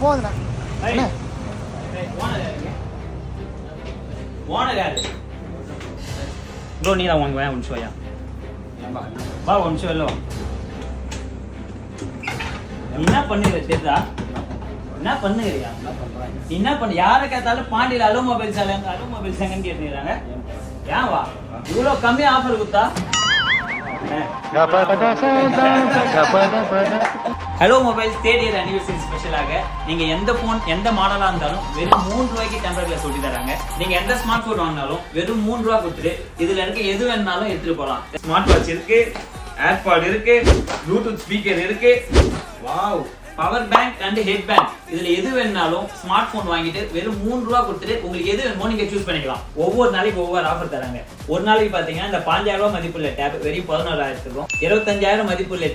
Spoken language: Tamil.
போதுண்ணா. ப்ரோ நீ தான் வாங்க ஒன்று நிமிஷம் வா ஒரு நிமிஷம் வெளில வா. நீ என்ன பண்ணுற தெரியுதா? என்ன பண்ணுறியா? நீ என்ன பண்ணு? யாரை கேட்டாலும் பாண்டியில் அலோ மொபைல்ஸ் எங்கன்னு கேட்டுறாங்க. ஏன் வா இவ்வளோ கம்மியாக ஆஃபர் கொடுத்தா? Hello mobiles third year anniversary ஸ்பெஷலாக நீங்க எந்த போன் எந்த மாடலா இருந்தாலும் வெறும் 3 ரூபாய்க்கு டெம்பர் கிளாஸ் ஒட்டி தராங்க. நீங்க எந்த ஸ்மார்ட் போன் வாங்கினாலும் வெறும் 3 ரூபா கொடுத்துட்டு இதுல இருக்க எது வேணாலும் எடுத்துட்டு போகலாம். ஸ்மார்ட் வாட்ச் இருக்கு, ஏர்பாட் இருக்கு, ப்ளூடூத் ஸ்பீக்கர் இருக்கு, wow power bank and head bank. இதுல எது வேணாலும் ஸ்மார்ட் போன் வாங்கிட்டு வெறும் 3 ரூபா கொடுத்துட்டு உங்களுக்கு எது வேணுமோ நீங்க சூஸ் பண்ணிக்கலாம். ஒவ்வொரு நாளைக்கு ஒவ்வொரு ஆஃபர் தராங்க. ஒரு நாளைக்கு பாத்தீங்கன்னா இந்த 5000 ரூபாய் மதிப்புள்ள டேப் வெறும் 11000 இருக்கும். 25000 மதிப்புள்ள